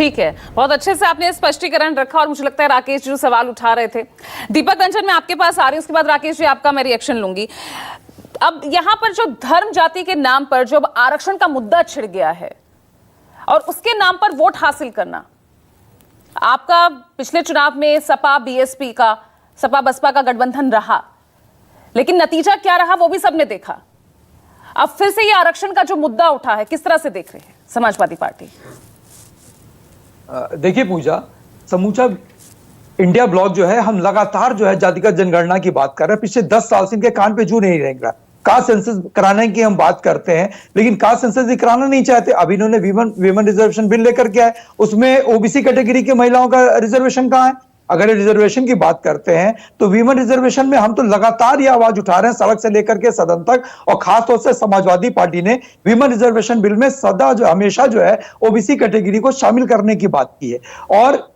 ठीक है, बहुत अच्छे से आपने स्पष्टीकरण रखा और मुझे लगता है राकेश जी जो सवाल उठा रहे थे। दीपक रंजन, मैं आपके पास आ रही हूं, उसके बाद राकेश जी आपका मैं रिएक्शन लूंगी। अब यहां पर जो धर्म जाति के नाम पर जो आरक्षण का मुद्दा छिड़ गया है और उसके नाम पर वोट हासिल करना, आपका पिछले चुनाव में सपा बीएसपी का, सपा बसपा का गठबंधन रहा, लेकिन नतीजा क्या रहा वो भी सबने देखा। अब फिर से ये आरक्षण का जो मुद्दा उठा है, किस तरह से देख रहे हैं समाजवादी पार्टी? देखिए पूजा, समूचा इंडिया ब्लॉक जो है, हम लगातार जो है जातिगत जनगणना की बात कर रहे हैं। पिछले 10 साल से इनके कान पे जू नहीं रेंग रहा। कास्ट सेंसस कराने की हम बात करते हैं, लेकिन कास्ट सेंसस ही कराना नहीं चाहते। अभी इन्होंने वीमेन रिजर्वेशन बिल लेकर के आए, उसमें ओबीसी कैटेगरी की महिलाओं का रिजर्वेशन कहां है? अगर रिजर्वेशन की बात करते हैं तो वीमेन रिजर्वेशन में हम तो लगातार ये आवाज उठा रहे हैं, सड़क से लेकर के सदन तक। और खासतौर से समाजवादी पार्टी ने वीमेन रिजर्वेशन बिल में सदा जो हमेशा जो है ओबीसी कैटेगरी को शामिल करने की बात की है, और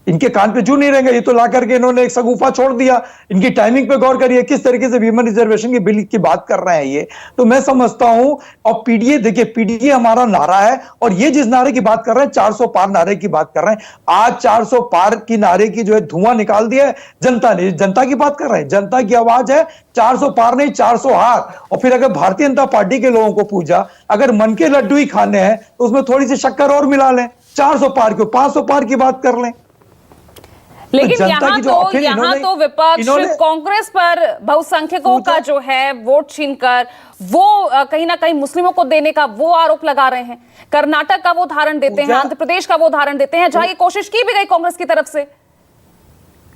इनके कान पे जू नहीं रहेंगे। ये तो ला करके इन्होंने एक सगुफा छोड़ दिया। इनकी टाइमिंग पे गौर करिए, किस तरीके से वीमेन रिजर्वेशन की बिल की बात कर रहे हैं ये। तो मैं समझता हूं, और पीडीए देखिए, पीडीए हमारा नारा है, और ये जिस नारे की बात कर रहे हैं 400 पार नारे की बात कर रहे हैं। आज 400 पार की नारे की जो है धुआं निकाल दिया है जनता ने। जनता की बात कर रहे हैं, जनता की आवाज है 400 पार नहीं 400 हार। और फिर अगर भारतीय जनता पार्टी के लोगों को पूछा, अगर मन के लड्डू ही खाने हैं तो उसमें थोड़ी सी शक्कर और मिला लें। 400 पार क्यों, 500 पार की बात कर लें। लेकिन यहाँ तो विपक्ष कांग्रेस पर बहुसंख्यकों का जो है वोट छीनकर वो कहीं ना कहीं मुस्लिमों को देने का वो आरोप लगा रहे हैं। कर्नाटक का वो उदाहरण देते हैं, आंध्र प्रदेश का वो उदाहरण देते हैं, जहां ये कोशिश की भी गई कांग्रेस की तरफ से।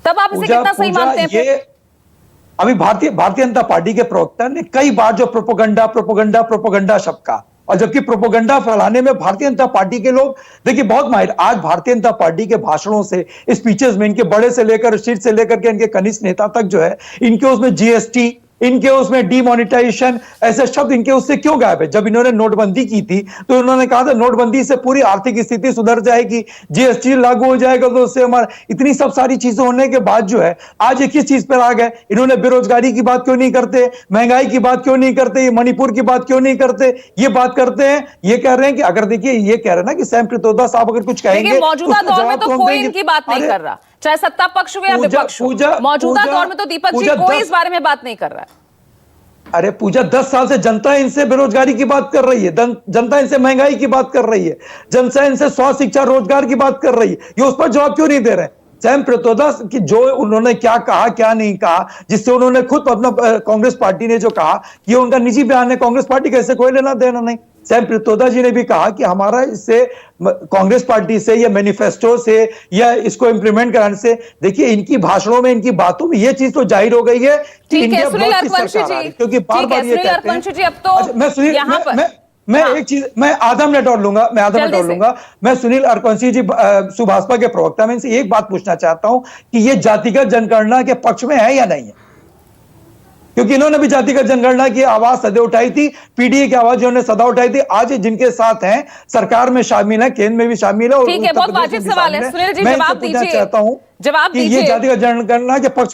तब आप इसे कितना सही मानते हैं? अभी भारतीय जनता पार्टी के प्रवक्ता ने कई बार जो प्रोपोगंडा शब्द का, और जबकि प्रोपोगंडा फैलाने में भारतीय जनता पार्टी के लोग देखिए बहुत माहिर। आज भारतीय जनता पार्टी के भाषणों से, स्पीचेस में, इनके बड़े से लेकर शीर्ष से लेकर के इनके कनिष्ठ नेता तक जो है, इनके उसमें जीएसटी, इनके उसमें डिमोनेटाइजेशन, ऐसे शब्द इनके उससे क्यों गायब है? जब इन्होंने नोटबंदी की थी तो उन्होंने कहा था नोटबंदी से पूरी आर्थिक स्थिति सुधर जाएगी, जीएसटी लागू हो जाएगा, तो उससे हमारा इतनी सब सारी चीजें होने के बाद जो है आज ये किस चीज पर आ गए? इन्होंने बेरोजगारी की बात क्यों नहीं करते, महंगाई की बात क्यों नहीं करते, मणिपुर की बात क्यों नहीं करते? ये बात करते हैं, ये कह रहे हैं कि अगर देखिए ये कह रहे हैं ना कि सैम पित्रोदा साहब अगर कुछ कहेंगे, मौजूदा दौर में तो कोई इनकी बात नहीं कर रहा, चाहे सत्ता पक्ष हो या विपक्ष हो। मौजूदा दौर में तो दीपक जी कोई इस बारे में बात नहीं कर रहा है। अरे पूजा, 10 साल से जनता इनसे बेरोजगारी की बात कर रही है, जनता इनसे महंगाई की बात कर रही है, जनता इनसे स्वास्थ्य, शिक्षा, रोजगार की बात कर रही है। ये उस पर जवाब क्यों नहीं दे रहे? सैम पित्रोदा की जो उन्होंने क्या कहा क्या नहीं कहा, जिससे उन्होंने खुद अपना कांग्रेस पार्टी ने जो कहा, ये उनका निजी बयान है, कांग्रेस पार्टी का इससे कोई लेना देना नहीं। सैम पित्रोदा जी ने भी कहा कि हमारा इससे कांग्रेस पार्टी से या मैनिफेस्टो से या इसको इंप्लीमेंट कराने से, देखिए इनकी भाषणों में, इनकी बातों में ये चीज तो जाहिर हो गई है कि इंडिया ब्लॉक की सरकार आ रही है, क्योंकि बार-बार ये कहते हैं। मैं एक चीज, मैं आधा मिनट और लूंगा, मैं सुनील अरकौंसी जी सुभाषपा के प्रवक्ता, मैं इनसे एक बात पूछना चाहता हूं कि ये जातिगत जनगणना के पक्ष में है या नहीं है? क्योंकि इन्होंने भी जातिगत जनगणना की आवाज सदा उठाई थी, पीडीए की आवाज इन्होंने सदा उठाई थी। आज जिनके साथ हैं, सरकार में शामिल है, केंद्र में भी शामिल है, और ठीक है, बहुत वाजिब सवाल है सुनील जी, जवाब दीजिए। चाहता हूं कि ये जातिगत जनगणना के पक्ष में